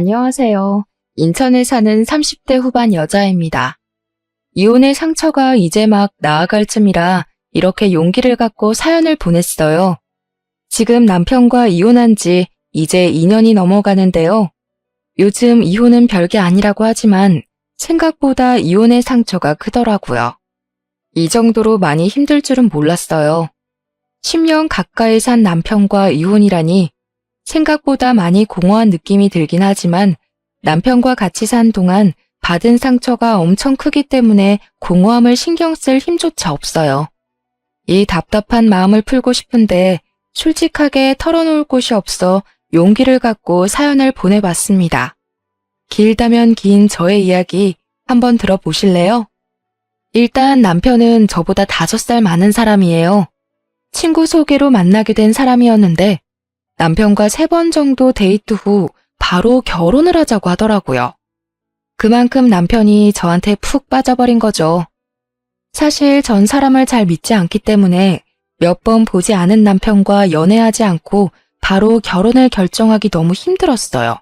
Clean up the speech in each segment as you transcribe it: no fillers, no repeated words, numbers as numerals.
안녕하세요. 인천에 사는 30대 후반 여자입니다. 이혼의 상처가 이제 막 나아갈 쯤이라 이렇게 용기를 갖고 사연을 보냈어요. 지금 남편과 이혼한 지 이제 2년이 넘어가는데요. 요즘 이혼은 별게 아니라고 하지만 생각보다 이혼의 상처가 크더라고요. 이 정도로 많이 힘들 줄은 몰랐어요. 10년 가까이 산 남편과 이혼이라니 생각보다 많이 공허한 느낌이 들긴 하지만 남편과 같이 산 동안 받은 상처가 엄청 크기 때문에 공허함을 신경 쓸 힘조차 없어요. 이 답답한 마음을 풀고 싶은데 솔직하게 털어놓을 곳이 없어 용기를 갖고 사연을 보내봤습니다. 길다면 긴 저의 이야기 한번 들어보실래요? 일단 남편은 저보다 5살 많은 사람이에요. 친구 소개로 만나게 된 사람이었는데 남편과 3번 정도 데이트 후 바로 결혼을 하자고 하더라고요. 그만큼 남편이 저한테 푹 빠져버린 거죠. 사실 전 사람을 잘 믿지 않기 때문에 몇 번 보지 않은 남편과 연애하지 않고 바로 결혼을 결정하기 너무 힘들었어요.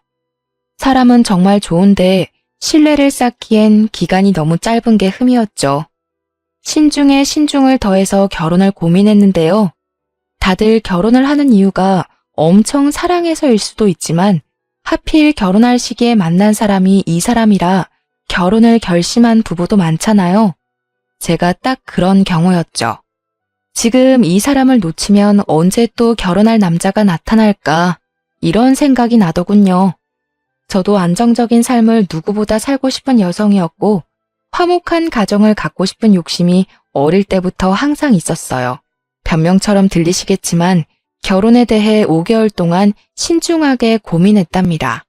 사람은 정말 좋은데 신뢰를 쌓기엔 기간이 너무 짧은 게 흠이었죠. 신중에 신중을 더해서 결혼을 고민했는데요. 다들 결혼을 하는 이유가 엄청 사랑해서일 수도 있지만 하필 결혼할 시기에 만난 사람이 이 사람이라 결혼을 결심한 부부도 많잖아요. 제가 딱 그런 경우였죠. 지금 이 사람을 놓치면 언제 또 결혼할 남자가 나타날까 이런 생각이 나더군요. 저도 안정적인 삶을 누구보다 살고 싶은 여성이었고 화목한 가정을 갖고 싶은 욕심이 어릴 때부터 항상 있었어요. 변명처럼 들리시겠지만 결혼에 대해 5개월 동안 신중하게 고민했답니다.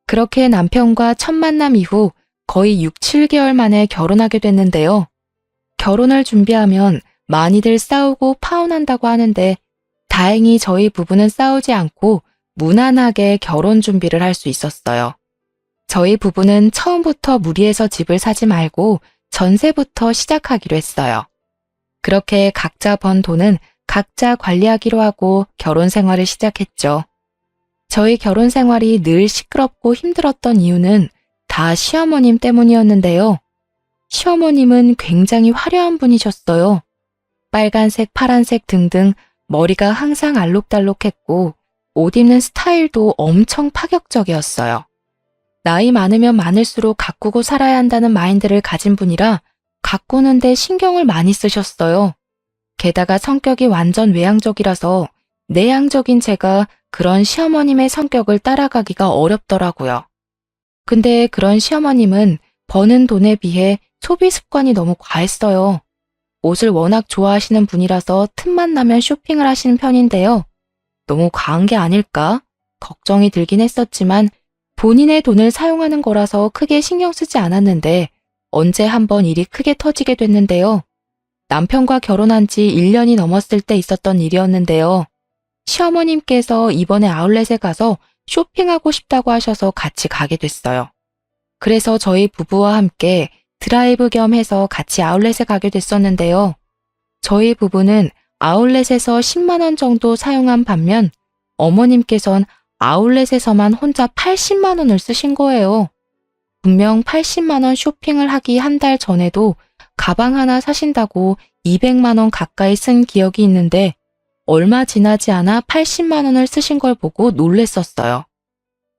그렇게 남편과 첫 만남 이후 거의 6, 7개월 만에 결혼하게 됐는데요. 결혼을 준비하면 많이들 싸우고 파혼한다고 하는데 다행히 저희 부부는 싸우지 않고 무난하게 결혼 준비를 할 수 있었어요. 저희 부부는 처음부터 무리해서 집을 사지 말고 전세부터 시작하기로 했어요. 그렇게 각자 번 돈은 각자 관리하기로 하고 결혼 생활을 시작했죠. 저희 결혼 생활이 늘 시끄럽고 힘들었던 이유는 다 시어머님 때문이었는데요. 시어머님은 굉장히 화려한 분이셨어요. 빨간색, 파란색 등등 머리가 항상 알록달록했고 옷 입는 스타일도 엄청 파격적이었어요. 나이 많으면 많을수록 가꾸고 살아야 한다는 마인드를 가진 분이라 가꾸는데 신경을 많이 쓰셨어요. 게다가 성격이 완전 외향적이라서 내향적인 제가 그런 시어머님의 성격을 따라가기가 어렵더라고요. 근데 그런 시어머님은 버는 돈에 비해 소비 습관이 너무 과했어요. 옷을 워낙 좋아하시는 분이라서 틈만 나면 쇼핑을 하시는 편인데요. 너무 과한 게 아닐까? 걱정이 들긴 했었지만 본인의 돈을 사용하는 거라서 크게 신경 쓰지 않았는데 언제 한번 일이 크게 터지게 됐는데요. 남편과 결혼한 지 1년이 넘었을 때 있었던 일이었는데요. 시어머님께서 이번에 아울렛에 가서 쇼핑하고 싶다고 하셔서 같이 가게 됐어요. 그래서 저희 부부와 함께 드라이브 겸 해서 같이 아울렛에 가게 됐었는데요. 저희 부부는 아울렛에서 10만 원 정도 사용한 반면 어머님께선 아울렛에서만 혼자 80만 원을 쓰신 거예요. 분명 80만 원 쇼핑을 하기 한 달 전에도 가방 하나 사신다고 200만 원 가까이 쓴 기억이 있는데 얼마 지나지 않아 80만 원을 쓰신 걸 보고 놀랬었어요.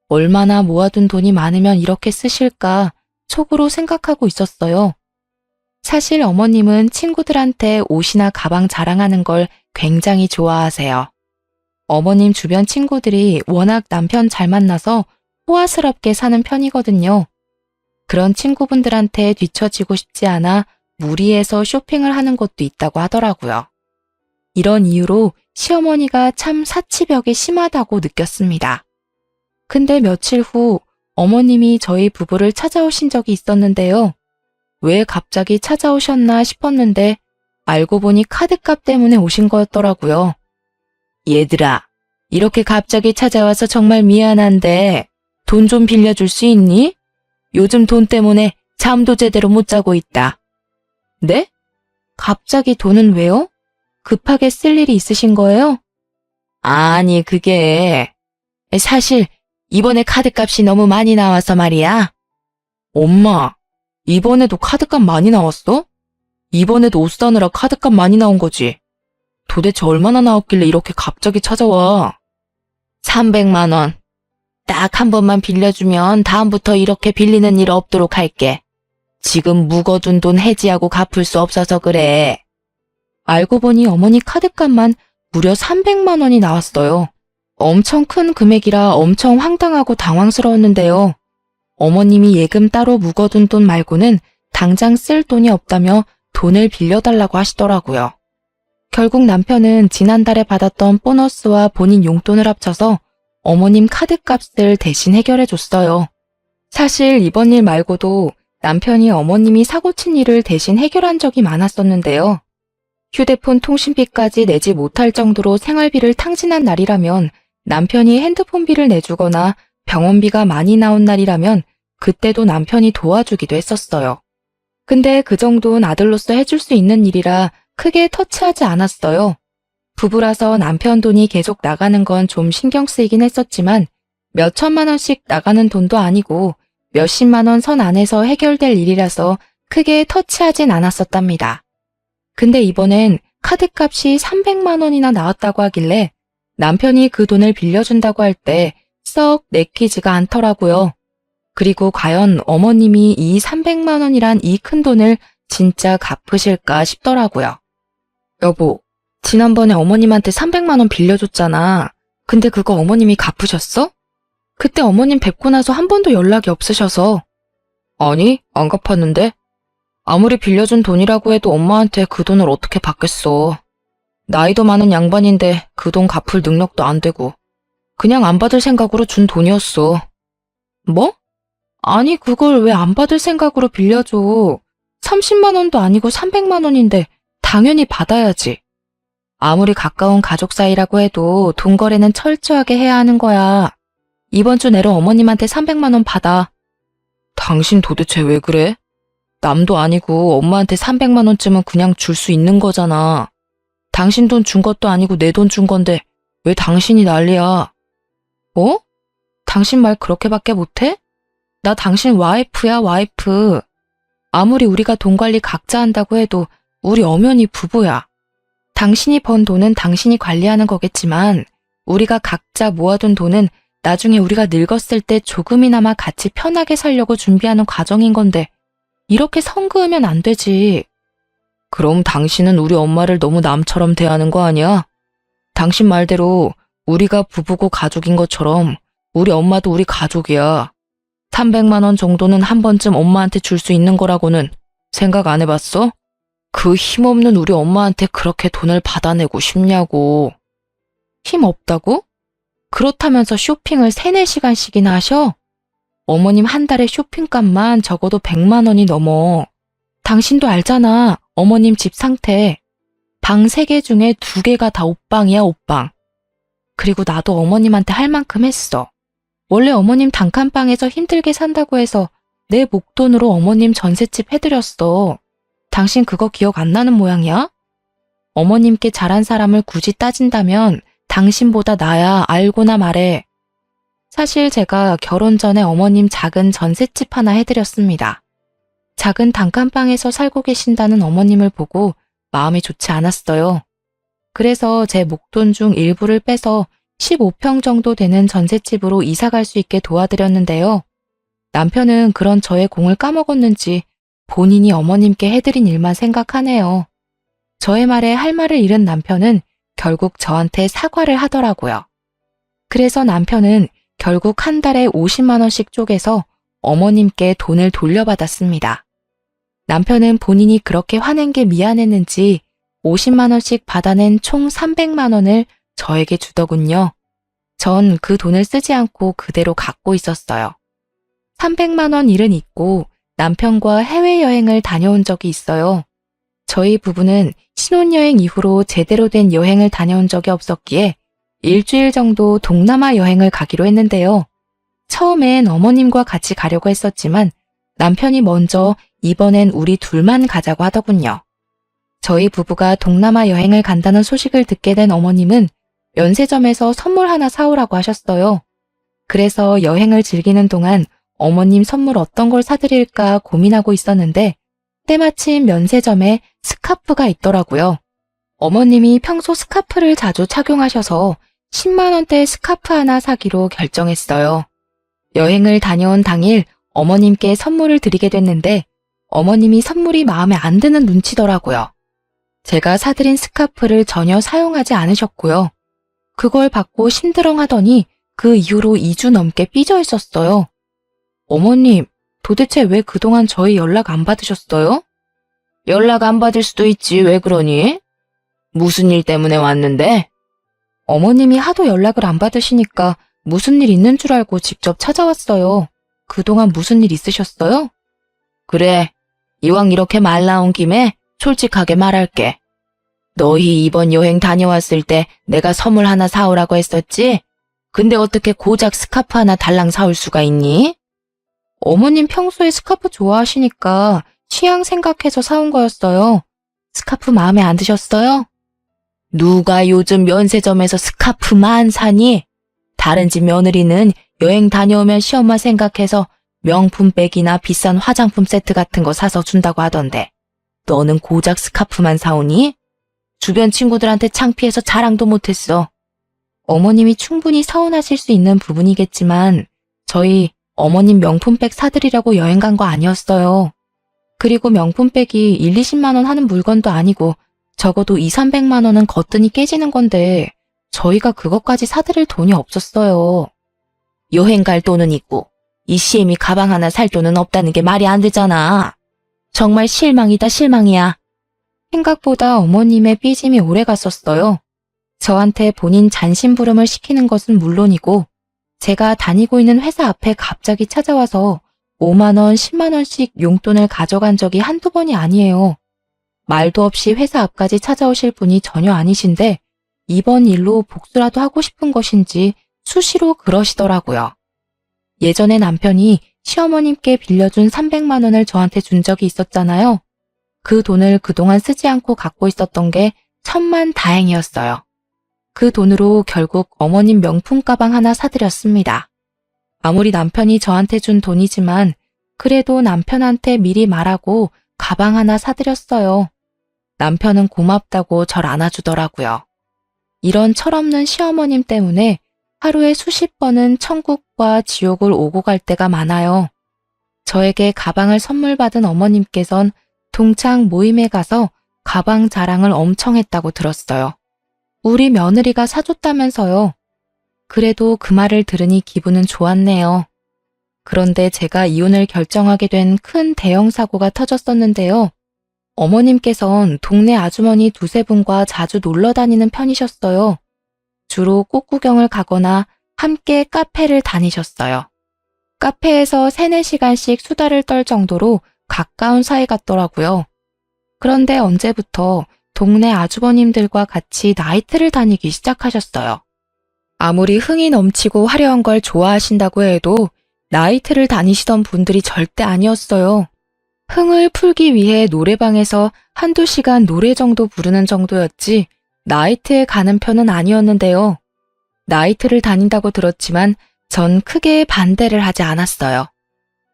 얼마나 모아둔 돈이 많으면 이렇게 쓰실까 속으로 생각하고 있었어요. 사실 어머님은 친구들한테 옷이나 가방 자랑하는 걸 굉장히 좋아하세요. 어머님 주변 친구들이 워낙 남편 잘 만나서 호화스럽게 사는 편이거든요. 그런 친구분들한테 뒤처지고 싶지 않아 무리해서 쇼핑을 하는 것도 있다고 하더라고요. 이런 이유로 시어머니가 참 사치벽이 심하다고 느꼈습니다. 근데 며칠 후 어머님이 저희 부부를 찾아오신 적이 있었는데요. 왜 갑자기 찾아오셨나 싶었는데 알고 보니 카드값 때문에 오신 거였더라고요. 얘들아, 이렇게 갑자기 찾아와서 정말 미안한데 돈 좀 빌려줄 수 있니? 요즘 돈 때문에 잠도 제대로 못 자고 있다. 네? 갑자기 돈은 왜요? 급하게 쓸 일이 있으신 거예요? 아니, 그게 사실 이번에 카드값이 너무 많이 나와서 말이야. 엄마, 이번에도 카드값 많이 나왔어? 이번에도 옷 사느라 카드값 많이 나온 거지? 도대체 얼마나 나왔길래 이렇게 갑자기 찾아와? 300만 원. 딱 한 번만 빌려주면 다음부터 이렇게 빌리는 일 없도록 할게. 지금 묵어둔 돈 해지하고 갚을 수 없어서 그래. 알고 보니 어머니 카드값만 무려 300만 원이 나왔어요. 엄청 큰 금액이라 엄청 황당하고 당황스러웠는데요. 어머님이 예금 따로 묵어둔 돈 말고는 당장 쓸 돈이 없다며 돈을 빌려달라고 하시더라고요. 결국 남편은 지난달에 받았던 보너스와 본인 용돈을 합쳐서 어머님 카드값을 대신 해결해줬어요. 사실 이번 일 말고도 남편이 어머님이 사고친 일을 대신 해결한 적이 많았었는데요. 휴대폰 통신비까지 내지 못할 정도로 생활비를 탕진한 날이라면 남편이 핸드폰비를 내주거나 병원비가 많이 나온 날이라면 그때도 남편이 도와주기도 했었어요. 근데 그 정도는 아들로서 해줄 수 있는 일이라 크게 터치하지 않았어요. 부부라서 남편 돈이 계속 나가는 건 좀 신경 쓰이긴 했었지만 몇 천만 원씩 나가는 돈도 아니고 몇십만 원 선 안에서 해결될 일이라서 크게 터치하진 않았었답니다. 근데 이번엔 카드값이 300만 원이나 나왔다고 하길래 남편이 그 돈을 빌려준다고 할 때 썩 내키지가 않더라고요. 그리고 과연 어머님이 이 300만 원이란 이 큰 돈을 진짜 갚으실까 싶더라고요. 여보, 지난번에 어머님한테 300만 원 빌려줬잖아. 근데 그거 어머님이 갚으셨어? 그때 어머님 뵙고 나서 한 번도 연락이 없으셔서. 아니, 안 갚았는데? 아무리 빌려준 돈이라고 해도 엄마한테 그 돈을 어떻게 받겠어. 나이도 많은 양반인데 그 돈 갚을 능력도 안 되고. 그냥 안 받을 생각으로 준 돈이었어. 뭐? 아니, 그걸 왜 안 받을 생각으로 빌려줘. 30만 원도 아니고 300만 원인데 당연히 받아야지. 아무리 가까운 가족 사이라고 해도 돈 거래는 철저하게 해야 하는 거야. 이번 주 내로 어머님한테 300만 원 받아. 당신 도대체 왜 그래? 남도 아니고 엄마한테 300만 원쯤은 그냥 줄 수 있는 거잖아. 당신 돈 준 것도 아니고 내 돈 준 건데 왜 당신이 난리야? 뭐? 당신 말 그렇게밖에 못해? 나 당신 와이프야, 와이프. 아무리 우리가 돈 관리 각자 한다고 해도 우리 엄연히 부부야. 당신이 번 돈은 당신이 관리하는 거겠지만 우리가 각자 모아둔 돈은 나중에 우리가 늙었을 때 조금이나마 같이 편하게 살려고 준비하는 과정인 건데 이렇게 선 그으면 안 되지. 그럼 당신은 우리 엄마를 너무 남처럼 대하는 거 아니야? 당신 말대로 우리가 부부고 가족인 것처럼 우리 엄마도 우리 가족이야. 300만 원 정도는 한 번쯤 엄마한테 줄 수 있는 거라고는 생각 안 해봤어? 그 힘없는 우리 엄마한테 그렇게 돈을 받아내고 싶냐고. 힘 없다고? 그렇다면서 쇼핑을 3, 4시간씩이나 하셔? 어머님 한 달에 쇼핑값만 적어도 100만 원이 넘어. 당신도 알잖아, 어머님 집 상태. 방 3개 중에 2개가 다 옷방이야, 옷방. 그리고 나도 어머님한테 할 만큼 했어. 원래 어머님 단칸방에서 힘들게 산다고 해서 내 목돈으로 어머님 전셋집 해드렸어. 당신 그거 기억 안 나는 모양이야? 어머님께 잘한 사람을 굳이 따진다면 당신보다 나야, 알고나 말해. 사실 제가 결혼 전에 어머님 작은 전셋집 하나 해드렸습니다. 작은 단칸방에서 살고 계신다는 어머님을 보고 마음이 좋지 않았어요. 그래서 제 목돈 중 일부를 빼서 15평 정도 되는 전셋집으로 이사 갈 수 있게 도와드렸는데요. 남편은 그런 저의 공을 까먹었는지 본인이 어머님께 해드린 일만 생각하네요. 저의 말에 할 말을 잃은 남편은 결국 저한테 사과를 하더라고요. 그래서 남편은 결국 한 달에 50만 원씩 쪼개서 어머님께 돈을 돌려받았습니다. 남편은 본인이 그렇게 화낸 게 미안했는지 50만 원씩 받아낸 총 300만 원을 저에게 주더군요. 전 그 돈을 쓰지 않고 그대로 갖고 있었어요. 300만 원 일은 있고 남편과 해외여행을 다녀온 적이 있어요. 저희 부부는 신혼여행 이후로 제대로 된 여행을 다녀온 적이 없었기에 일주일 정도 동남아 여행을 가기로 했는데요. 처음엔 어머님과 같이 가려고 했었지만 남편이 먼저 이번엔 우리 둘만 가자고 하더군요. 저희 부부가 동남아 여행을 간다는 소식을 듣게 된 어머님은 면세점에서 선물 하나 사오라고 하셨어요. 그래서 여행을 즐기는 동안 어머님 선물 어떤 걸 사드릴까 고민하고 있었는데 때마침 면세점에 스카프가 있더라고요. 어머님이 평소 스카프를 자주 착용하셔서 10만 원대 스카프 하나 사기로 결정했어요. 여행을 다녀온 당일 어머님께 선물을 드리게 됐는데 어머님이 선물이 마음에 안 드는 눈치더라고요. 제가 사드린 스카프를 전혀 사용하지 않으셨고요. 그걸 받고 심드렁하더니 그 이후로 2주 넘게 삐져 있었어요. 어머님, 도대체 왜 그동안 저희 연락 안 받으셨어요? 연락 안 받을 수도 있지, 왜 그러니? 무슨 일 때문에 왔는데? 어머님이 하도 연락을 안 받으시니까 무슨 일 있는 줄 알고 직접 찾아왔어요. 그동안 무슨 일 있으셨어요? 그래, 이왕 이렇게 말 나온 김에 솔직하게 말할게. 너희 이번 여행 다녀왔을 때 내가 선물 하나 사오라고 했었지? 근데 어떻게 고작 스카프 하나 달랑 사올 수가 있니? 어머님 평소에 스카프 좋아하시니까 취향 생각해서 사온 거였어요. 스카프 마음에 안 드셨어요? 누가 요즘 면세점에서 스카프만 사니? 다른 집 며느리는 여행 다녀오면 시엄마 생각해서 명품백이나 비싼 화장품 세트 같은 거 사서 준다고 하던데 너는 고작 스카프만 사오니? 주변 친구들한테 창피해서 자랑도 못했어. 어머님이 충분히 서운하실 수 있는 부분이겠지만 저희 어머님 명품백 사드리려고 여행 간 거 아니었어요. 그리고 명품백이 1, 20만 원 하는 물건도 아니고 적어도 2, 300만 원은 거뜬히 깨지는 건데 저희가 그것까지 사드릴 돈이 없었어요. 여행 갈 돈은 있고 이 시엠이 가방 하나 살 돈은 없다는 게 말이 안 되잖아. 정말 실망이다 실망이야. 생각보다 어머님의 삐짐이 오래 갔었어요. 저한테 본인 잔심부름을 시키는 것은 물론이고 제가 다니고 있는 회사 앞에 갑자기 찾아와서 5만 원, 10만 원씩 용돈을 가져간 적이 한두 번이 아니에요. 말도 없이 회사 앞까지 찾아오실 분이 전혀 아니신데 이번 일로 복수라도 하고 싶은 것인지 수시로 그러시더라고요. 예전에 남편이 시어머님께 빌려준 300만 원을 저한테 준 적이 있었잖아요. 그 돈을 그동안 쓰지 않고 갖고 있었던 게 천만 다행이었어요. 그 돈으로 결국 어머님 명품 가방 하나 사드렸습니다. 아무리 남편이 저한테 준 돈이지만 그래도 남편한테 미리 말하고 가방 하나 사드렸어요. 남편은 고맙다고 절 안아주더라고요. 이런 철없는 시어머님 때문에 하루에 수십 번은 천국과 지옥을 오고 갈 때가 많아요. 저에게 가방을 선물 받은 어머님께선 동창 모임에 가서 가방 자랑을 엄청 했다고 들었어요. 우리 며느리가 사줬다면서요. 그래도 그 말을 들으니 기분은 좋았네요. 그런데 제가 이혼을 결정하게 된 큰 대형 사고가 터졌었는데요. 어머님께선 동네 아주머니 두세 분과 자주 놀러 다니는 편이셨어요. 주로 꽃구경을 가거나 함께 카페를 다니셨어요. 카페에서 3, 4시간씩 수다를 떨 정도로 가까운 사이 같더라고요. 그런데 언제부터 동네 아주버님들과 같이 나이트를 다니기 시작하셨어요. 아무리 흥이 넘치고 화려한 걸 좋아하신다고 해도 나이트를 다니시던 분들이 절대 아니었어요. 흥을 풀기 위해 노래방에서 한두 시간 노래 정도 부르는 정도였지 나이트에 가는 편은 아니었는데요. 나이트를 다닌다고 들었지만 전 크게 반대를 하지 않았어요.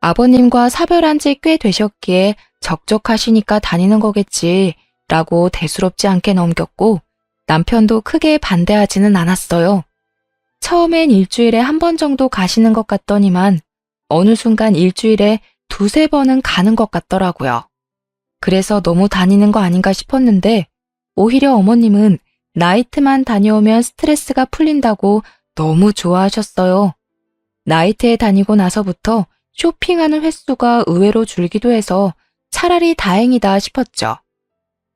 아버님과 사별한 지 꽤 되셨기에 적적하시니까 다니는 거겠지 라고 대수롭지 않게 넘겼고 남편도 크게 반대하지는 않았어요. 처음엔 일주일에 한 번 정도 가시는 것 같더니만 어느 순간 일주일에 두세 번은 가는 것 같더라고요. 그래서 너무 다니는 거 아닌가 싶었는데 오히려 어머님은 나이트만 다녀오면 스트레스가 풀린다고 너무 좋아하셨어요. 나이트에 다니고 나서부터 쇼핑하는 횟수가 의외로 줄기도 해서 차라리 다행이다 싶었죠.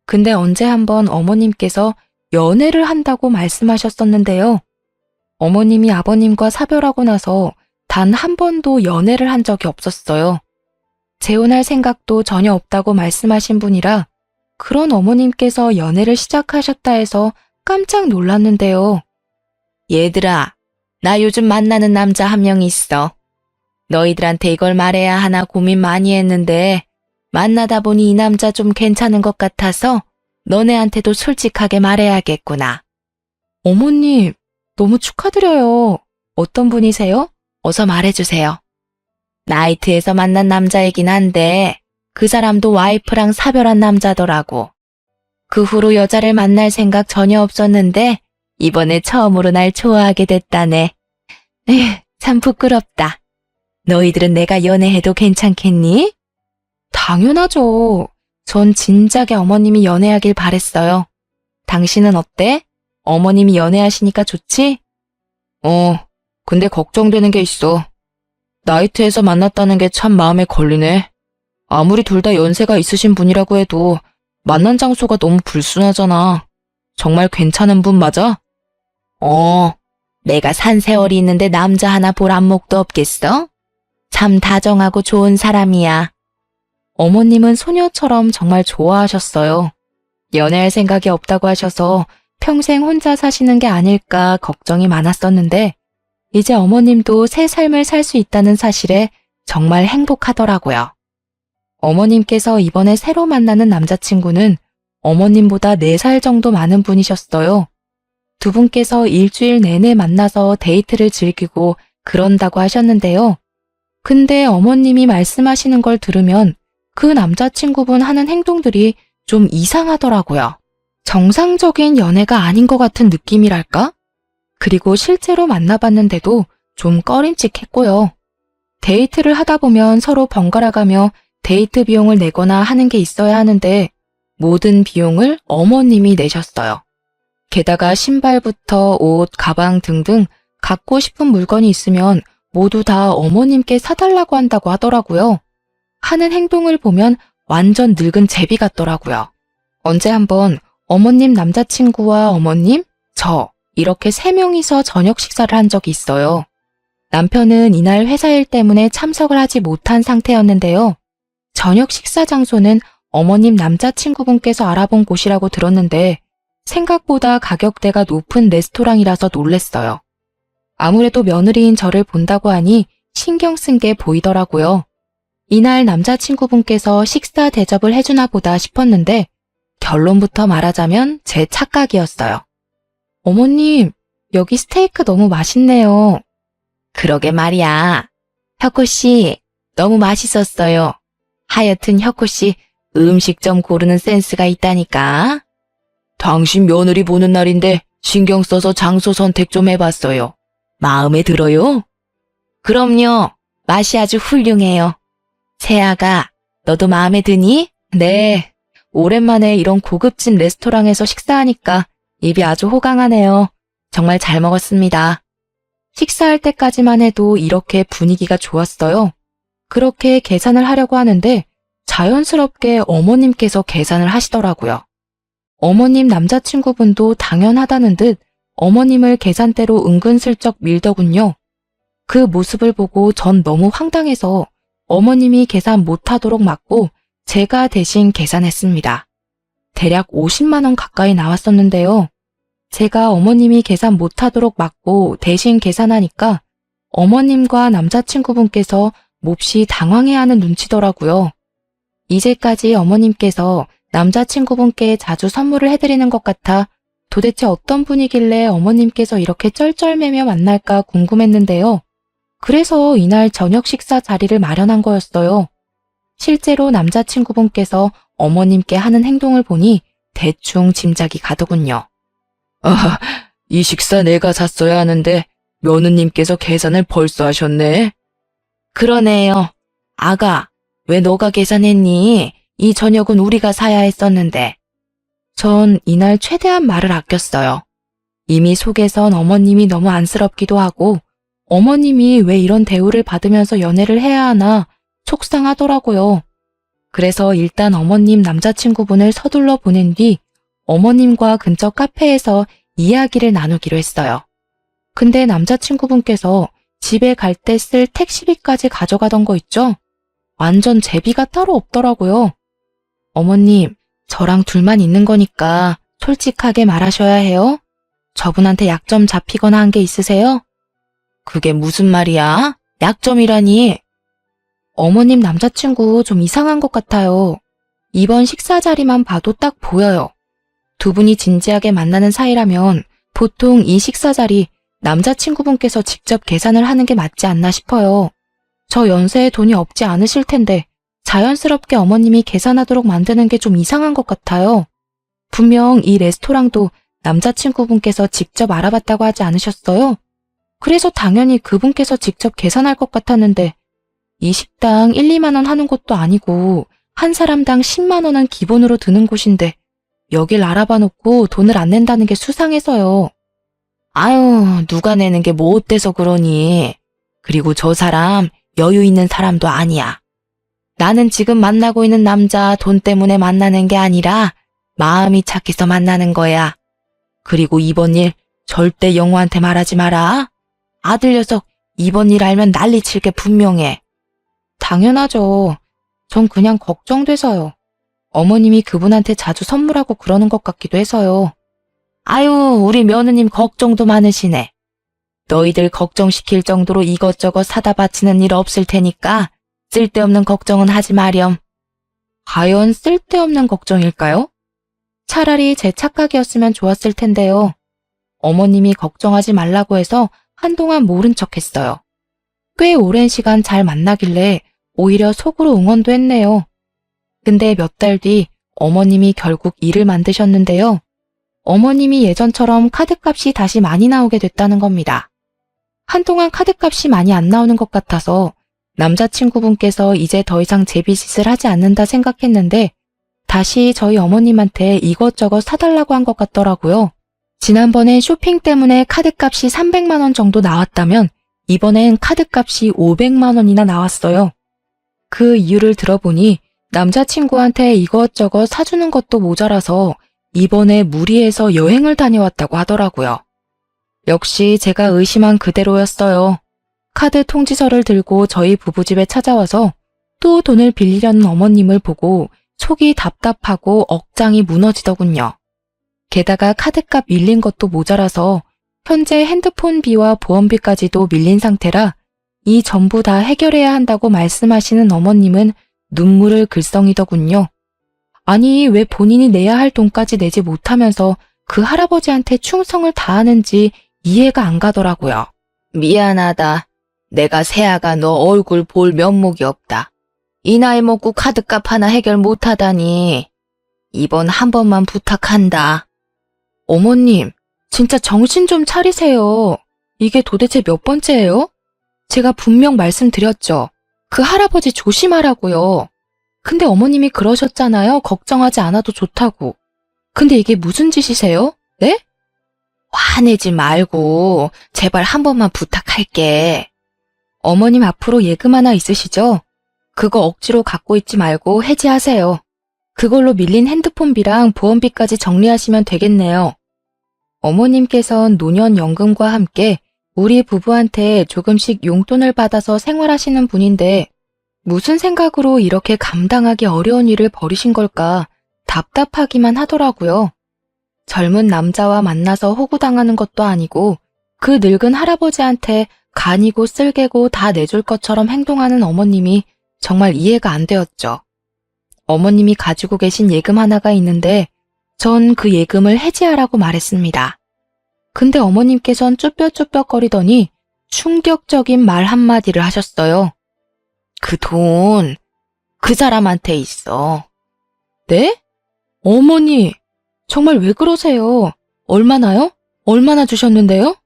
근데 언제 한번 어머님께서 연애를 한다고 말씀하셨었는데요. 어머님이 아버님과 사별하고 나서 단 한 번도 연애를 한 적이 없었어요. 재혼할 생각도 전혀 없다고 말씀하신 분이라 그런 어머님께서 연애를 시작하셨다 해서 깜짝 놀랐는데요. 얘들아, 나 요즘 만나는 남자 한 명 있어. 너희들한테 이걸 말해야 하나 고민 많이 했는데 만나다 보니 이 남자 좀 괜찮은 것 같아서 너네한테도 솔직하게 말해야겠구나. 어머님, 너무 축하드려요. 어떤 분이세요? 어서 말해주세요. 나이트에서 만난 남자이긴 한데 그 사람도 와이프랑 사별한 남자더라고. 그 후로 여자를 만날 생각 전혀 없었는데 이번에 처음으로 날 좋아하게 됐다네. 에휴, 참 부끄럽다. 너희들은 내가 연애해도 괜찮겠니? 당연하죠. 전 진작에 어머님이 연애하길 바랬어요. 당신은 어때? 어머님이 연애하시니까 좋지? 근데 걱정되는 게 있어. 나이트에서 만났다는 게 참 마음에 걸리네. 아무리 둘 다 연세가 있으신 분이라고 해도 만난 장소가 너무 불순하잖아. 정말 괜찮은 분 맞아? 내가 산 세월이 있는데 남자 하나 볼 안목도 없겠어? 참 다정하고 좋은 사람이야. 어머님은 소녀처럼 정말 좋아하셨어요. 연애할 생각이 없다고 하셔서 평생 혼자 사시는 게 아닐까 걱정이 많았었는데 이제 어머님도 새 삶을 살 수 있다는 사실에 정말 행복하더라고요. 어머님께서 이번에 새로 만나는 남자친구는 어머님보다 4살 정도 많은 분이셨어요. 두 분께서 일주일 내내 만나서 데이트를 즐기고 그런다고 하셨는데요. 근데 어머님이 말씀하시는 걸 들으면 그 남자친구분 하는 행동들이 좀 이상하더라고요. 정상적인 연애가 아닌 것 같은 느낌이랄까? 그리고 실제로 만나봤는데도 좀 꺼림칙했고요. 데이트를 하다 보면 서로 번갈아가며 데이트 비용을 내거나 하는 게 있어야 하는데 모든 비용을 어머님이 내셨어요. 게다가 신발부터 옷, 가방 등등 갖고 싶은 물건이 있으면 모두 다 어머님께 사달라고 한다고 하더라고요. 하는 행동을 보면 완전 늙은 제비 같더라고요. 언제 한번 어머님 남자친구와 어머님, 저 이렇게 3명이서 저녁 식사를 한 적이 있어요. 남편은 이날 회사 일 때문에 참석을 하지 못한 상태였는데요. 저녁 식사 장소는 어머님 남자친구분께서 알아본 곳이라고 들었는데 생각보다 가격대가 높은 레스토랑이라서 놀랬어요. 아무래도 며느리인 저를 본다고 하니 신경 쓴 게 보이더라고요. 이날 남자친구분께서 식사 대접을 해주나 보다 싶었는데 결론부터 말하자면 제 착각이었어요. 어머님, 여기 스테이크 너무 맛있네요. 그러게 말이야. 혁호씨, 너무 맛있었어요. 하여튼 혁호씨, 음식 좀 고르는 센스가 있다니까. 당신 며느리 보는 날인데 신경 써서 장소 선택 좀 해봤어요. 마음에 들어요? 그럼요. 맛이 아주 훌륭해요. 세아가, 너도 마음에 드니? 네. 오랜만에 이런 고급진 레스토랑에서 식사하니까 입이 아주 호강하네요. 정말 잘 먹었습니다. 식사할 때까지만 해도 이렇게 분위기가 좋았어요. 그렇게 계산을 하려고 하는데 자연스럽게 어머님께서 계산을 하시더라고요. 어머님 남자친구분도 당연하다는 듯 어머님을 계산대로 은근슬쩍 밀더군요. 그 모습을 보고 전 너무 황당해서 어머님이 계산 못하도록 막고 제가 대신 계산했습니다. 대략 50만 원 가까이 나왔었는데요. 제가 어머님이 계산 못하도록 막고 대신 계산하니까 어머님과 남자친구분께서 몹시 당황해하는 눈치더라고요. 이제까지 어머님께서 남자친구분께 자주 선물을 해드리는 것 같아 도대체 어떤 분이길래 어머님께서 이렇게 쩔쩔매며 만날까 궁금했는데요. 그래서 이날 저녁 식사 자리를 마련한 거였어요. 실제로 남자친구분께서 어머님께 하는 행동을 보니 대충 짐작이 가더군요. 이 식사 내가 샀어야 하는데 며느님께서 계산을 벌써 하셨네. 그러네요. 아가, 왜 너가 계산했니? 이 저녁은 우리가 사야 했었는데. 전 이날 최대한 말을 아꼈어요. 이미 속에선 어머님이 너무 안쓰럽기도 하고 어머님이 왜 이런 대우를 받으면서 연애를 해야 하나 속상하더라고요. 그래서 일단 어머님 남자친구분을 서둘러 보낸 뒤 어머님과 근처 카페에서 이야기를 나누기로 했어요. 근데 남자친구분께서 집에 갈 때 쓸 택시비까지 가져가던 거 있죠? 완전 제비가 따로 없더라고요. 어머님, 저랑 둘만 있는 거니까 솔직하게 말하셔야 해요. 저분한테 약점 잡히거나 한 게 있으세요? 그게 무슨 말이야? 약점이라니. 어머님 남자친구 좀 이상한 것 같아요. 이번 식사 자리만 봐도 딱 보여요. 두 분이 진지하게 만나는 사이라면 보통 이 식사 자리 남자친구분께서 직접 계산을 하는 게 맞지 않나 싶어요. 저 연세에 돈이 없지 않으실 텐데 자연스럽게 어머님이 계산하도록 만드는 게 좀 이상한 것 같아요. 분명 이 레스토랑도 남자친구분께서 직접 알아봤다고 하지 않으셨어요? 그래서 당연히 그분께서 직접 계산할 것 같았는데 이 식당 1, 2만 원 하는 곳도 아니고 한 사람당 10만 원은 기본으로 드는 곳인데 여길 알아봐 놓고 돈을 안 낸다는 게 수상해서요. 아유, 누가 내는 게 뭐 어때서 그러니. 그리고 저 사람 여유 있는 사람도 아니야. 나는 지금 만나고 있는 남자 돈 때문에 만나는 게 아니라 마음이 착해서 만나는 거야. 그리고 이번 일 절대 영호한테 말하지 마라. 아들 녀석 이번 일 알면 난리 칠 게 분명해. 당연하죠. 전 그냥 걱정돼서요. 어머님이 그분한테 자주 선물하고 그러는 것 같기도 해서요. 아유, 우리 며느님 걱정도 많으시네. 너희들 걱정시킬 정도로 이것저것 사다 바치는 일 없을 테니까 쓸데없는 걱정은 하지 마렴. 과연 쓸데없는 걱정일까요? 차라리 제 착각이었으면 좋았을 텐데요. 어머님이 걱정하지 말라고 해서 한동안 모른 척했어요. 꽤 오랜 시간 잘 만나길래 오히려 속으로 응원도 했네요. 근데 몇 달 뒤 어머님이 결국 일을 만드셨는데요. 어머님이 예전처럼 카드값이 다시 많이 나오게 됐다는 겁니다. 한동안 카드값이 많이 안 나오는 것 같아서 남자친구분께서 이제 더 이상 제비짓을 하지 않는다 생각했는데 다시 저희 어머님한테 이것저것 사달라고 한 것 같더라고요. 지난번에 쇼핑 때문에 카드값이 300만 원 정도 나왔다면 이번엔 카드값이 500만 원이나 나왔어요. 그 이유를 들어보니 남자친구한테 이것저것 사주는 것도 모자라서 이번에 무리해서 여행을 다녀왔다고 하더라고요. 역시 제가 의심한 그대로였어요. 카드 통지서를 들고 저희 부부집에 찾아와서 또 돈을 빌리려는 어머님을 보고 속이 답답하고 억장이 무너지더군요. 게다가 카드값 밀린 것도 모자라서 현재 핸드폰비와 보험비까지도 밀린 상태라 이 전부 다 해결해야 한다고 말씀하시는 어머님은 눈물을 글썽이더군요. 아니, 왜 본인이 내야 할 돈까지 내지 못하면서 그 할아버지한테 충성을 다하는지 이해가 안 가더라고요. 미안하다. 내가 새아가 너 얼굴 볼 면목이 없다. 이 나이 먹고 카드값 하나 해결 못하다니. 이번 한 번만 부탁한다. 어머님, 진짜 정신 좀 차리세요. 이게 도대체 몇 번째예요? 제가 분명 말씀드렸죠. 그 할아버지 조심하라고요. 근데 어머님이 그러셨잖아요. 걱정하지 않아도 좋다고. 근데 이게 무슨 짓이세요? 네? 화내지 말고 제발 한 번만 부탁할게. 어머님 앞으로 예금 하나 있으시죠? 그거 억지로 갖고 있지 말고 해지하세요. 그걸로 밀린 핸드폰비랑 보험비까지 정리하시면 되겠네요. 어머님께선 노년연금과 함께 우리 부부한테 조금씩 용돈을 받아서 생활하시는 분인데 무슨 생각으로 이렇게 감당하기 어려운 일을 벌이신 걸까 답답하기만 하더라고요. 젊은 남자와 만나서 호구당하는 것도 아니고 그 늙은 할아버지한테 간이고 쓸개고 다 내줄 것처럼 행동하는 어머님이 정말 이해가 안 되었죠. 어머님이 가지고 계신 예금 하나가 있는데 전 그 예금을 해지하라고 말했습니다. 근데 어머님께선 쭈뼛쭈뼛거리더니 충격적인 말 한마디를 하셨어요. 그 돈, 그 사람한테 있어. 네? 어머니, 정말 왜 그러세요? 얼마나요? 얼마나 주셨는데요?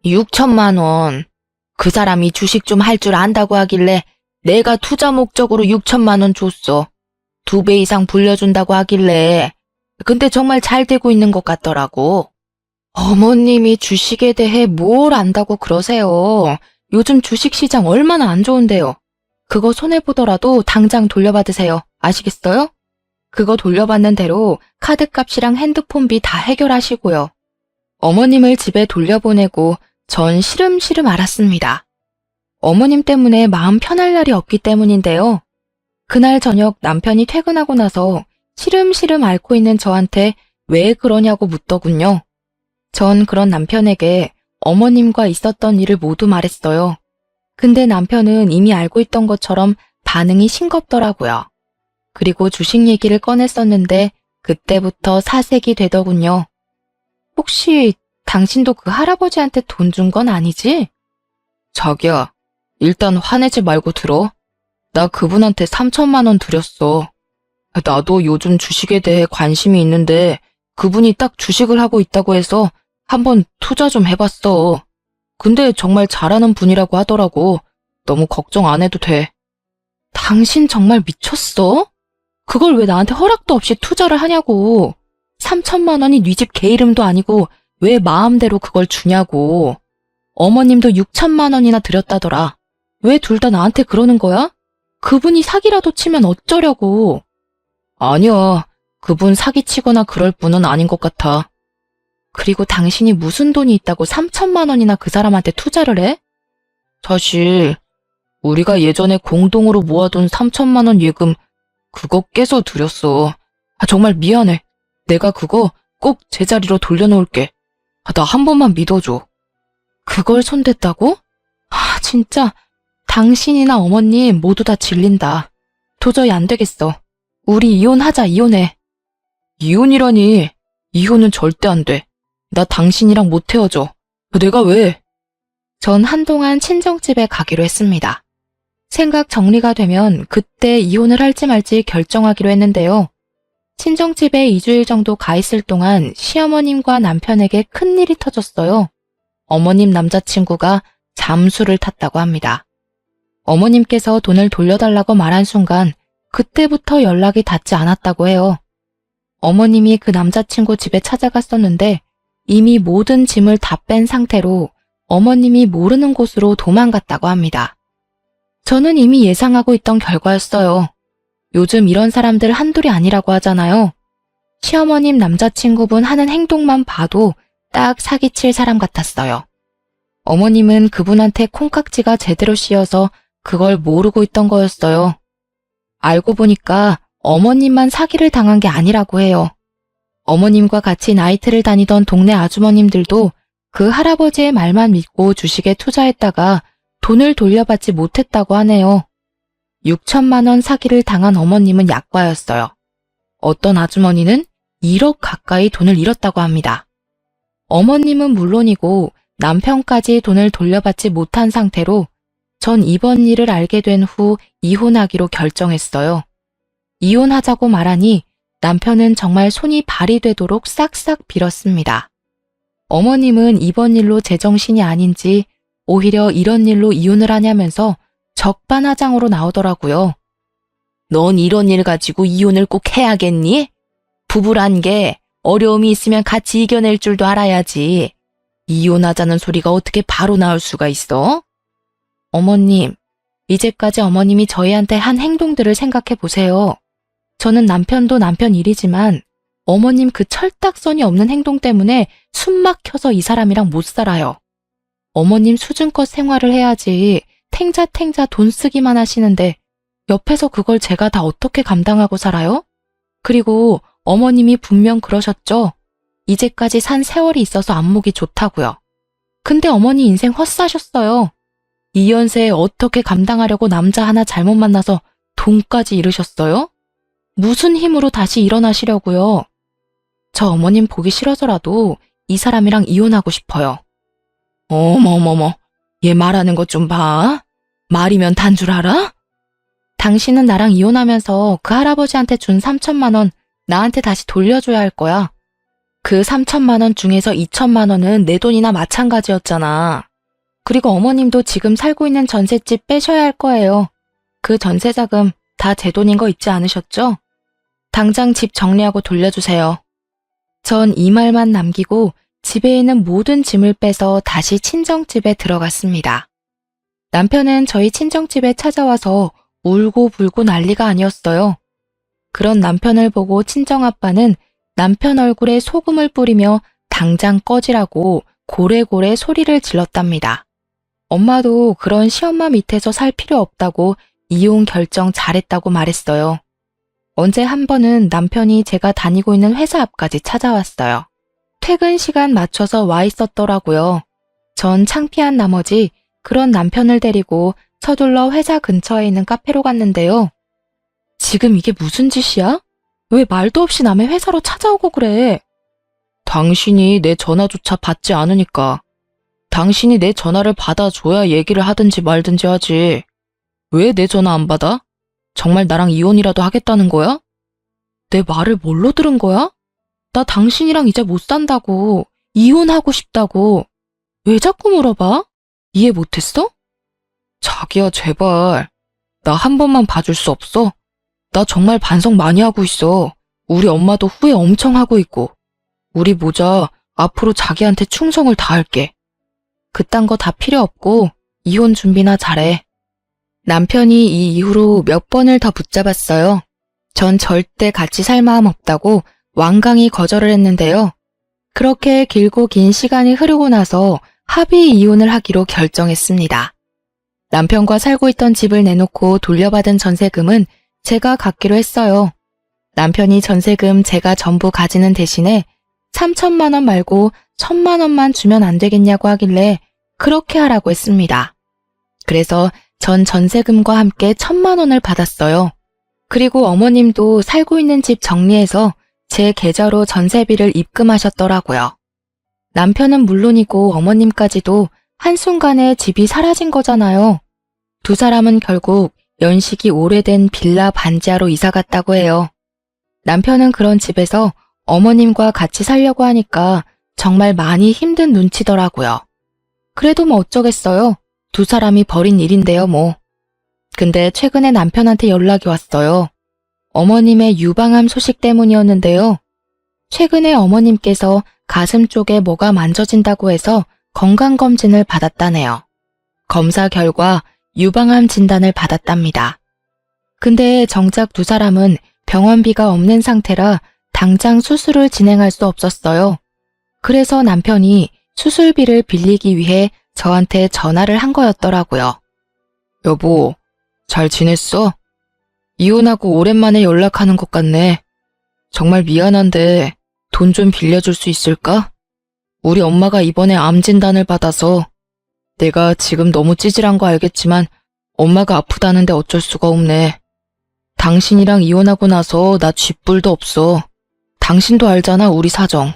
6천만 원. 그 사람이 주식 좀 할 줄 안다고 하길래 내가 투자 목적으로 6천만 원 줬어. 2배 이상 불려준다고 하길래. 근데 정말 잘 되고 있는 것 같더라고. 어머님이 주식에 대해 뭘 안다고 그러세요. 요즘 주식시장 얼마나 안 좋은데요. 그거 손해보더라도 당장 돌려받으세요. 아시겠어요? 그거 돌려받는 대로 카드값이랑 핸드폰비 다 해결하시고요. 어머님을 집에 돌려보내고 전 시름시름 앓았습니다. 어머님 때문에 마음 편할 날이 없기 때문인데요. 그날 저녁 남편이 퇴근하고 나서 시름시름 앓고 있는 저한테 왜 그러냐고 묻더군요. 전 그런 남편에게 어머님과 있었던 일을 모두 말했어요. 근데 남편은 이미 알고 있던 것처럼 반응이 싱겁더라고요. 그리고 주식 얘기를 꺼냈었는데 그때부터 사색이 되더군요. 혹시 당신도 그 할아버지한테 돈 준 건 아니지? 자기야, 일단 화내지 말고 들어. 나 그분한테 3천만 원 드렸어. 나도 요즘 주식에 대해 관심이 있는데 그분이 딱 주식을 하고 있다고 해서 한번 투자 좀 해봤어. 근데 정말 잘하는 분이라고 하더라고. 너무 걱정 안 해도 돼. 당신 정말 미쳤어? 그걸 왜 나한테 허락도 없이 투자를 하냐고. 3천만 원이 네 집 개 이름도 아니고 왜 마음대로 그걸 주냐고. 어머님도 6천만 원이나 드렸다더라. 왜 둘 다 나한테 그러는 거야? 그분이 사기라도 치면 어쩌려고. 아니야. 그분 사기치거나 그럴 분은 아닌 것 같아. 그리고 당신이 무슨 돈이 있다고 3천만 원이나 그 사람한테 투자를 해? 사실 우리가 예전에 공동으로 모아둔 3천만 원 예금 그거 깨서 드렸어. 정말 미안해. 내가 그거 꼭 제자리로 돌려놓을게. 나 한 번만 믿어줘. 그걸 손댔다고? 진짜 당신이나 어머님 모두 다 질린다. 도저히 안 되겠어. 우리 이혼하자, 이혼해. 이혼이라니. 이혼은 절대 안 돼. 나 당신이랑 못 헤어져. 내가 왜? 전 한동안 친정집에 가기로 했습니다. 생각 정리가 되면 그때 이혼을 할지 말지 결정하기로 했는데요. 친정집에 2주일 정도 가 있을 동안 시어머님과 남편에게 큰일이 터졌어요. 어머님 남자친구가 잠수를 탔다고 합니다. 어머님께서 돈을 돌려달라고 말한 순간 그때부터 연락이 닿지 않았다고 해요. 어머님이 그 남자친구 집에 찾아갔었는데 이미 모든 짐을 다 뺀 상태로 어머님이 모르는 곳으로 도망갔다고 합니다. 저는 이미 예상하고 있던 결과였어요. 요즘 이런 사람들 한둘이 아니라고 하잖아요. 시어머님 남자친구분 하는 행동만 봐도 딱 사기칠 사람 같았어요. 어머님은 그분한테 콩깍지가 제대로 씌어서 그걸 모르고 있던 거였어요. 알고 보니까 어머님만 사기를 당한 게 아니라고 해요. 어머님과 같이 나이트를 다니던 동네 아주머님들도 그 할아버지의 말만 믿고 주식에 투자했다가 돈을 돌려받지 못했다고 하네요. 6천만 원 사기를 당한 어머님은 약과였어요. 어떤 아주머니는 1억 가까이 돈을 잃었다고 합니다. 어머님은 물론이고 남편까지 돈을 돌려받지 못한 상태로 전 이번 일을 알게 된 후 이혼하기로 결정했어요. 이혼하자고 말하니 남편은 정말 손이 발이 되도록 싹싹 빌었습니다. 어머님은 이번 일로 제정신이 아닌지 오히려 이런 일로 이혼을 하냐면서 적반하장으로 나오더라고요. 넌 이런 일 가지고 이혼을 꼭 해야겠니? 부부란 게 어려움이 있으면 같이 이겨낼 줄도 알아야지. 이혼하자는 소리가 어떻게 바로 나올 수가 있어? 어머님, 이제까지 어머님이 저희한테 한 행동들을 생각해 보세요. 저는 남편도 남편 일이지만 어머님 그 철딱선이 없는 행동 때문에 숨 막혀서 이 사람이랑 못 살아요. 어머님 수준껏 생활을 해야지 탱자탱자 돈 쓰기만 하시는데 옆에서 그걸 제가 다 어떻게 감당하고 살아요? 그리고 어머님이 분명 그러셨죠? 이제까지 산 세월이 있어서 안목이 좋다고요. 근데 어머니 인생 헛사셨어요. 이 연세에 어떻게 감당하려고 남자 하나 잘못 만나서 돈까지 잃으셨어요? 무슨 힘으로 다시 일어나시려고요? 저 어머님 보기 싫어서라도 이 사람이랑 이혼하고 싶어요. 어머머머, 얘 말하는 것 좀 봐. 말이면 단 줄 알아? 당신은 나랑 이혼하면서 그 할아버지한테 준 3천만 원 나한테 다시 돌려줘야 할 거야. 그 3천만 원 중에서 2천만 원은 내 돈이나 마찬가지였잖아. 그리고 어머님도 지금 살고 있는 전셋집 빼셔야 할 거예요. 그 전세자금 다 제 돈인 거 잊지 않으셨죠? 당장 집 정리하고 돌려주세요. 전 이 말만 남기고 집에 있는 모든 짐을 빼서 다시 친정집에 들어갔습니다. 남편은 저희 친정집에 찾아와서 울고 불고 난리가 아니었어요. 그런 남편을 보고 친정아빠는 남편 얼굴에 소금을 뿌리며 당장 꺼지라고 고래고래 소리를 질렀답니다. 엄마도 그런 시엄마 밑에서 살 필요 없다고 이혼 결정 잘했다고 말했어요. 언제 한 번은 남편이 제가 다니고 있는 회사 앞까지 찾아왔어요. 퇴근 시간 맞춰서 와 있었더라고요. 전 창피한 나머지 그런 남편을 데리고 서둘러 회사 근처에 있는 카페로 갔는데요. 지금 이게 무슨 짓이야? 왜 말도 없이 남의 회사로 찾아오고 그래? 당신이 내 전화조차 받지 않으니까. 당신이 내 전화를 받아줘야 얘기를 하든지 말든지 하지. 왜 내 전화 안 받아? 정말 나랑 이혼이라도 하겠다는 거야? 내 말을 뭘로 들은 거야? 나 당신이랑 이제 못 산다고, 이혼하고 싶다고. 왜 자꾸 물어봐? 이해 못했어? 자기야, 제발. 나 한 번만 봐줄 수 없어? 나 정말 반성 많이 하고 있어. 우리 엄마도 후회 엄청 하고 있고. 우리 모자 앞으로 자기한테 충성을 다할게. 그딴 거 다 필요 없고 이혼 준비나 잘해. 남편이 이 이후로 몇 번을 더 붙잡았어요. 전 절대 같이 살 마음 없다고 완강히 거절을 했는데요. 그렇게 길고 긴 시간이 흐르고 나서 합의 이혼을 하기로 결정했습니다. 남편과 살고 있던 집을 내놓고 돌려받은 전세금은 제가 갖기로 했어요. 남편이 전세금 제가 전부 가지는 대신에 3천만 원 말고 1,000만 원만 주면 안 되겠냐고 하길래 그렇게 하라고 했습니다. 그래서 전 전세금과 함께 1,000만 원을 받았어요. 그리고 어머님도 살고 있는 집 정리해서 제 계좌로 전세비를 입금하셨더라고요. 남편은 물론이고 어머님까지도 한순간에 집이 사라진 거잖아요. 두 사람은 결국 연식이 오래된 빌라 반지하로 이사 갔다고 해요. 남편은 그런 집에서 어머님과 같이 살려고 하니까 정말 많이 힘든 눈치더라고요. 그래도 뭐 어쩌겠어요. 두 사람이 벌인 일인데요, 뭐. 근데 최근에 남편한테 연락이 왔어요. 어머님의 유방암 소식 때문이었는데요. 최근에 어머님께서 가슴 쪽에 뭐가 만져진다고 해서 건강검진을 받았다네요. 검사 결과 유방암 진단을 받았답니다. 근데 정작 두 사람은 병원비가 없는 상태라 당장 수술을 진행할 수 없었어요. 그래서 남편이 수술비를 빌리기 위해 저한테 전화를 한 거였더라고요. 여보, 잘 지냈어? 이혼하고 오랜만에 연락하는 것 같네. 정말 미안한데 돈 좀 빌려줄 수 있을까? 우리 엄마가 이번에 암 진단을 받아서 내가 지금 너무 찌질한 거 알겠지만 엄마가 아프다는데 어쩔 수가 없네. 당신이랑 이혼하고 나서 나 쥐뿔도 없어. 당신도 알잖아, 우리 사정.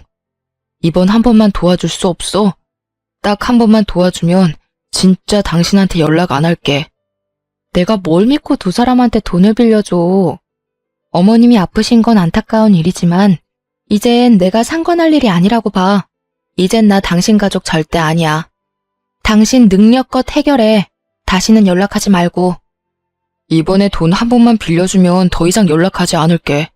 이번 한 번만 도와줄 수 없어? 딱 한 번만 도와주면 진짜 당신한테 연락 안 할게. 내가 뭘 믿고 두 사람한테 돈을 빌려줘. 어머님이 아프신 건 안타까운 일이지만 이젠 내가 상관할 일이 아니라고 봐. 이젠 나 당신 가족 절대 아니야. 당신 능력껏 해결해. 다시는 연락하지 말고. 이번에 돈 한 번만 빌려주면 더 이상 연락하지 않을게.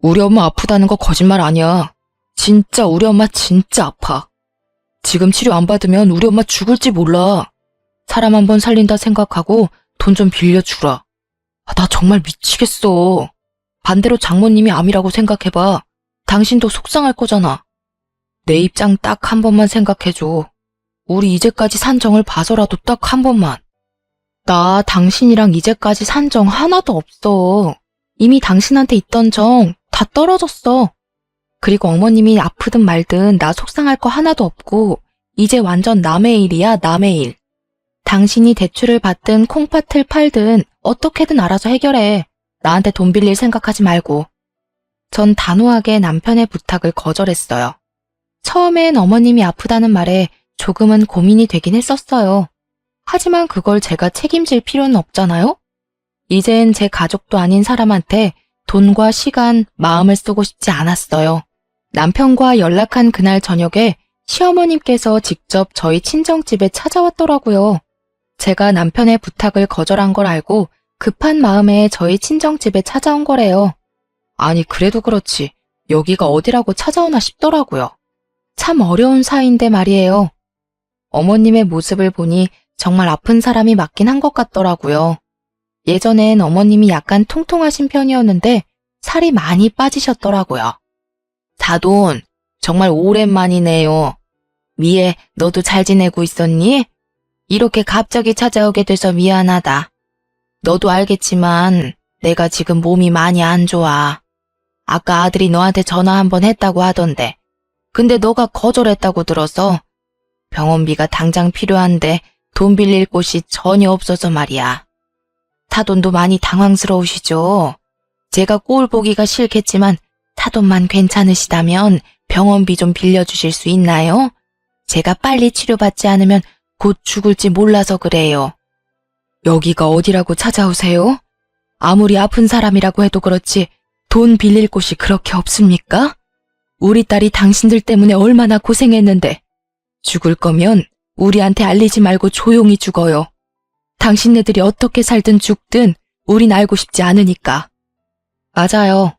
우리 엄마 아프다는 거 거짓말 아니야. 진짜 우리 엄마 진짜 아파. 지금 치료 안 받으면 우리 엄마 죽을지 몰라. 사람 한 번 살린다 생각하고 돈 좀 빌려주라. 나 정말 미치겠어. 반대로 장모님이 암이라고 생각해봐. 당신도 속상할 거잖아. 내 입장 딱 한 번만 생각해줘. 우리 이제까지 산 정을 봐서라도 딱 한 번만. 나 당신이랑 이제까지 산 정 하나도 없어. 이미 당신한테 있던 정 다 떨어졌어. 그리고 어머님이 아프든 말든 나 속상할 거 하나도 없고 이제 완전 남의 일이야, 남의 일. 당신이 대출을 받든 콩팥을 팔든 어떻게든 알아서 해결해. 나한테 돈 빌릴 생각하지 말고. 전 단호하게 남편의 부탁을 거절했어요. 처음엔 어머님이 아프다는 말에 조금은 고민이 되긴 했었어요. 하지만 그걸 제가 책임질 필요는 없잖아요? 이젠 제 가족도 아닌 사람한테 돈과 시간, 마음을 쓰고 싶지 않았어요. 남편과 연락한 그날 저녁에 시어머님께서 직접 저희 친정집에 찾아왔더라고요. 제가 남편의 부탁을 거절한 걸 알고 급한 마음에 저희 친정집에 찾아온 거래요. 아니, 그래도 그렇지. 여기가 어디라고 찾아오나 싶더라고요. 참 어려운 사이인데 말이에요. 어머님의 모습을 보니 정말 아픈 사람이 맞긴 한 것 같더라고요. 예전엔 어머님이 약간 통통하신 편이었는데 살이 많이 빠지셨더라고요. 사돈, 정말 오랜만이네요. 미애, 너도 잘 지내고 있었니? 이렇게 갑자기 찾아오게 돼서 미안하다. 너도 알겠지만 내가 지금 몸이 많이 안 좋아. 아까 아들이 너한테 전화 한번 했다고 하던데. 근데 너가 거절했다고 들어서 병원비가 당장 필요한데 돈 빌릴 곳이 전혀 없어서 말이야. 사돈도 많이 당황스러우시죠? 제가 꼴 보기가 싫겠지만 사돈만 괜찮으시다면 병원비 좀 빌려주실 수 있나요? 제가 빨리 치료받지 않으면 곧 죽을지 몰라서 그래요. 여기가 어디라고 찾아오세요? 아무리 아픈 사람이라고 해도 그렇지 돈 빌릴 곳이 그렇게 없습니까? 우리 딸이 당신들 때문에 얼마나 고생했는데 죽을 거면 우리한테 알리지 말고 조용히 죽어요. 당신네들이 어떻게 살든 죽든 우린 알고 싶지 않으니까. 맞아요.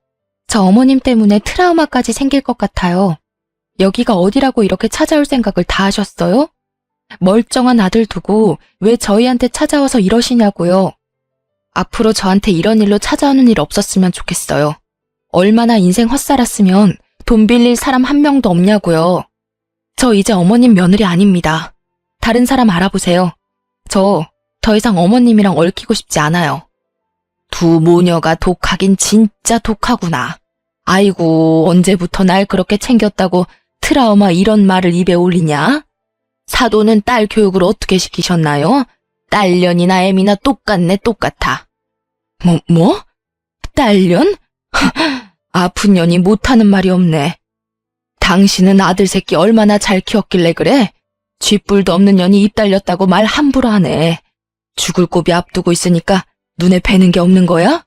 저 어머님 때문에 트라우마까지 생길 것 같아요. 여기가 어디라고 이렇게 찾아올 생각을 다 하셨어요? 멀쩡한 아들 두고 왜 저희한테 찾아와서 이러시냐고요. 앞으로 저한테 이런 일로 찾아오는 일 없었으면 좋겠어요. 얼마나 인생 헛살았으면 돈 빌릴 사람 한 명도 없냐고요. 저 이제 어머님 며느리 아닙니다. 다른 사람 알아보세요. 저 더 이상 어머님이랑 얽히고 싶지 않아요. 두 모녀가 독하긴 진짜 독하구나. 아이고, 언제부터 날 그렇게 챙겼다고 트라우마 이런 말을 입에 올리냐? 사돈은 딸 교육을 어떻게 시키셨나요? 딸년이나 애미나 똑같네, 똑같아. 뭐? 딸년? 아픈 년이 못하는 말이 없네. 당신은 아들 새끼 얼마나 잘 키웠길래 그래? 쥐뿔도 없는 년이 입 달렸다고 말 함부로 하네. 죽을 고비 앞두고 있으니까 눈에 뵈는 게 없는 거야?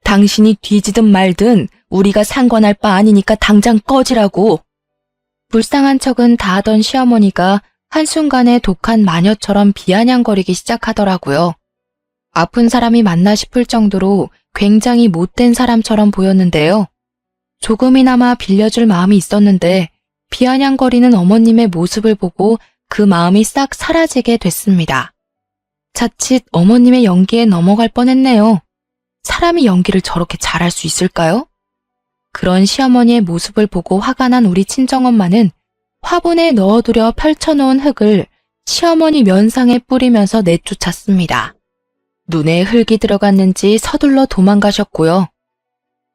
당신이 뒤지든 말든 우리가 상관할 바 아니니까 당장 꺼지라고. 불쌍한 척은 다 하던 시어머니가 한순간에 독한 마녀처럼 비아냥거리기 시작하더라고요. 아픈 사람이 맞나 싶을 정도로 굉장히 못된 사람처럼 보였는데요. 조금이나마 빌려줄 마음이 있었는데 비아냥거리는 어머님의 모습을 보고 그 마음이 싹 사라지게 됐습니다. 자칫 어머님의 연기에 넘어갈 뻔했네요. 사람이 연기를 저렇게 잘할 수 있을까요? 그런 시어머니의 모습을 보고 화가 난 우리 친정엄마는 화분에 넣어두려 펼쳐놓은 흙을 시어머니 면상에 뿌리면서 내쫓았습니다. 눈에 흙이 들어갔는지 서둘러 도망가셨고요.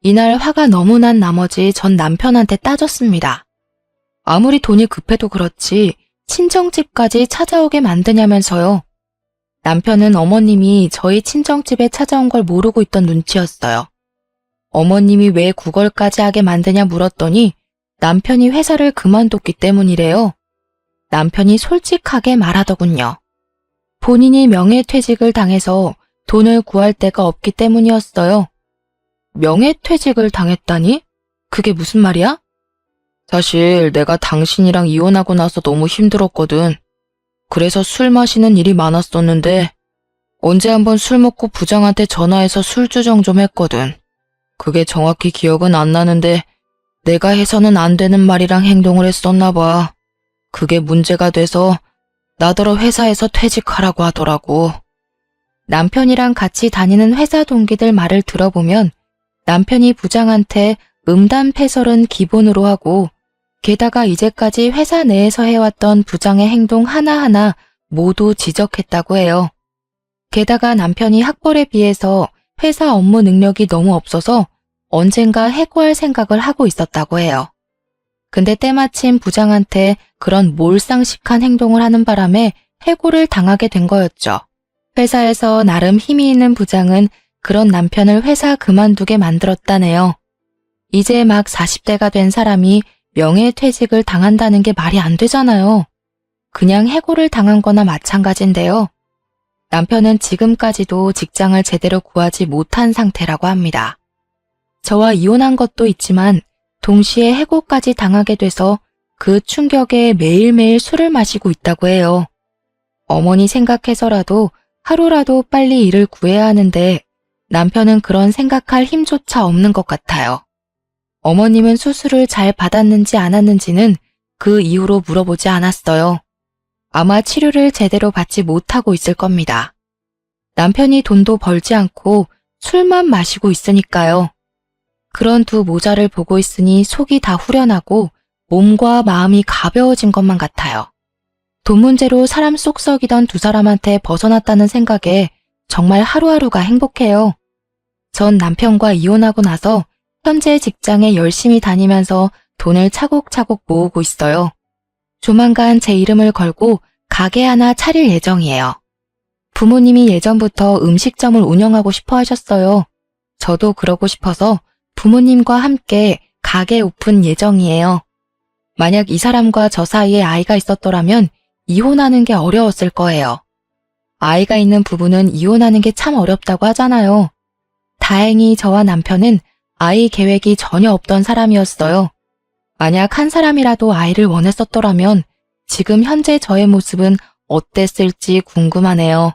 이날 화가 너무 난 나머지 전 남편한테 따졌습니다. 아무리 돈이 급해도 그렇지 친정집까지 찾아오게 만드냐면서요. 남편은 어머님이 저희 친정집에 찾아온 걸 모르고 있던 눈치였어요. 어머님이 왜 구걸까지 하게 만드냐 물었더니 남편이 회사를 그만뒀기 때문이래요. 남편이 솔직하게 말하더군요. 본인이 명예퇴직을 당해서 돈을 구할 데가 없기 때문이었어요. 명예퇴직을 당했다니? 그게 무슨 말이야? 사실 내가 당신이랑 이혼하고 나서 너무 힘들었거든. 그래서 술 마시는 일이 많았었는데 언제 한번 술 먹고 부장한테 전화해서 술주정 좀 했거든. 그게 정확히 기억은 안 나는데 내가 해서는 안 되는 말이랑 행동을 했었나 봐. 그게 문제가 돼서 나더러 회사에서 퇴직하라고 하더라고. 남편이랑 같이 다니는 회사 동기들 말을 들어보면 남편이 부장한테 음담패설은 기본으로 하고 게다가 이제까지 회사 내에서 해왔던 부장의 행동 하나하나 모두 지적했다고 해요. 게다가 남편이 학벌에 비해서 회사 업무 능력이 너무 없어서 언젠가 해고할 생각을 하고 있었다고 해요. 근데 때마침 부장한테 그런 몰상식한 행동을 하는 바람에 해고를 당하게 된 거였죠. 회사에서 나름 힘이 있는 부장은 그런 남편을 회사 그만두게 만들었다네요. 이제 막 40대가 된 사람이 명예퇴직을 당한다는 게 말이 안 되잖아요. 그냥 해고를 당한 거나 마찬가지인데요. 남편은 지금까지도 직장을 제대로 구하지 못한 상태라고 합니다. 저와 이혼한 것도 있지만 동시에 해고까지 당하게 돼서 그 충격에 매일매일 술을 마시고 있다고 해요. 어머니 생각해서라도 하루라도 빨리 일을 구해야 하는데 남편은 그런 생각할 힘조차 없는 것 같아요. 어머님은 수술을 잘 받았는지 안 받았는지는 그 이후로 물어보지 않았어요. 아마 치료를 제대로 받지 못하고 있을 겁니다. 남편이 돈도 벌지 않고 술만 마시고 있으니까요. 그런 두 모자를 보고 있으니 속이 다 후련하고 몸과 마음이 가벼워진 것만 같아요. 돈 문제로 사람 속 썩이던 두 사람한테 벗어났다는 생각에 정말 하루하루가 행복해요. 전 남편과 이혼하고 나서 현재 직장에 열심히 다니면서 돈을 차곡차곡 모으고 있어요. 조만간 제 이름을 걸고 가게 하나 차릴 예정이에요. 부모님이 예전부터 음식점을 운영하고 싶어 하셨어요. 저도 그러고 싶어서 부모님과 함께 가게 오픈 예정이에요. 만약 이 사람과 저 사이에 아이가 있었더라면 이혼하는 게 어려웠을 거예요. 아이가 있는 부부는 이혼하는 게 참 어렵다고 하잖아요. 다행히 저와 남편은 아이 계획이 전혀 없던 사람이었어요. 만약 한 사람이라도 아이를 원했었더라면 지금 현재 저의 모습은 어땠을지 궁금하네요.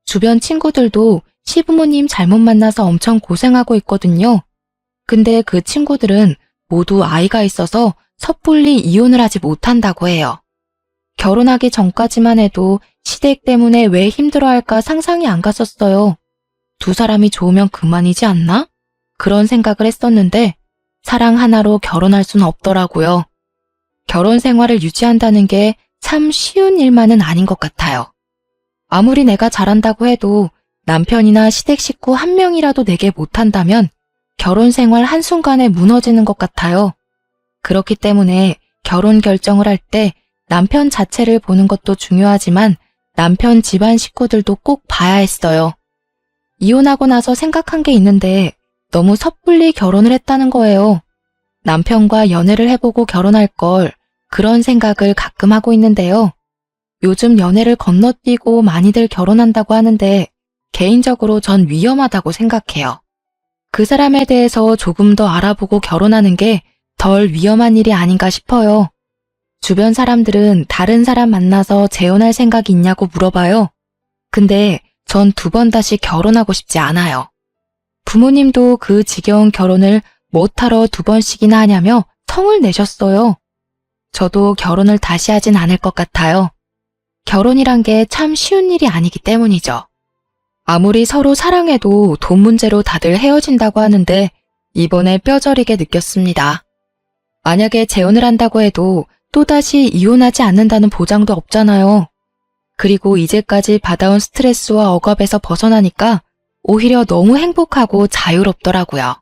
주변 친구들도 시부모님 잘못 만나서 엄청 고생하고 있거든요. 근데 그 친구들은 모두 아이가 있어서 섣불리 이혼을 하지 못한다고 해요. 결혼하기 전까지만 해도 시댁 때문에 왜 힘들어할까 상상이 안 갔었어요. 두 사람이 좋으면 그만이지 않나? 그런 생각을 했었는데 사랑 하나로 결혼할 수는 없더라고요. 결혼 생활을 유지한다는 게 참 쉬운 일만은 아닌 것 같아요. 아무리 내가 잘한다고 해도 남편이나 시댁 식구 한 명이라도 내게 못한다면 결혼 생활 한순간에 무너지는 것 같아요. 그렇기 때문에 결혼 결정을 할 때 남편 자체를 보는 것도 중요하지만 남편 집안 식구들도 꼭 봐야 했어요. 이혼하고 나서 생각한 게 있는데 너무 섣불리 결혼을 했다는 거예요. 남편과 연애를 해보고 결혼할 걸 그런 생각을 가끔 하고 있는데요. 요즘 연애를 건너뛰고 많이들 결혼한다고 하는데 개인적으로 전 위험하다고 생각해요. 그 사람에 대해서 조금 더 알아보고 결혼하는 게 덜 위험한 일이 아닌가 싶어요. 주변 사람들은 다른 사람 만나서 재혼할 생각이 있냐고 물어봐요. 근데 전 2번 다시 결혼하고 싶지 않아요. 부모님도 그 지겨운 결혼을 못하러 2번씩이나 하냐며 성을 내셨어요. 저도 결혼을 다시 하진 않을 것 같아요. 결혼이란 게 참 쉬운 일이 아니기 때문이죠. 아무리 서로 사랑해도 돈 문제로 다들 헤어진다고 하는데 이번에 뼈저리게 느꼈습니다. 만약에 재혼을 한다고 해도 또다시 이혼하지 않는다는 보장도 없잖아요. 그리고 이제까지 받아온 스트레스와 억압에서 벗어나니까 오히려 너무 행복하고 자유롭더라고요.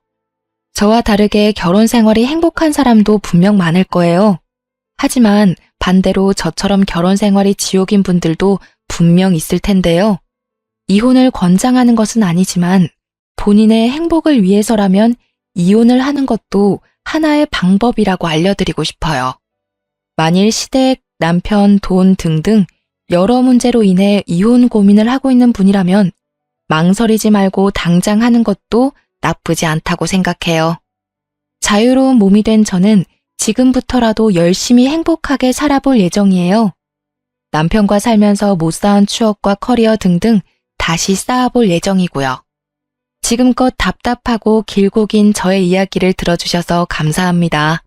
저와 다르게 결혼 생활이 행복한 사람도 분명 많을 거예요. 하지만 반대로 저처럼 결혼 생활이 지옥인 분들도 분명 있을 텐데요. 이혼을 권장하는 것은 아니지만 본인의 행복을 위해서라면 이혼을 하는 것도 하나의 방법이라고 알려드리고 싶어요. 만일 시댁, 남편, 돈 등등 여러 문제로 인해 이혼 고민을 하고 있는 분이라면 망설이지 말고 당장 하는 것도 나쁘지 않다고 생각해요. 자유로운 몸이 된 저는 지금부터라도 열심히 행복하게 살아볼 예정이에요. 남편과 살면서 못 쌓은 추억과 커리어 등등 다시 쌓아볼 예정이고요. 지금껏 답답하고 길고 긴 저의 이야기를 들어주셔서 감사합니다.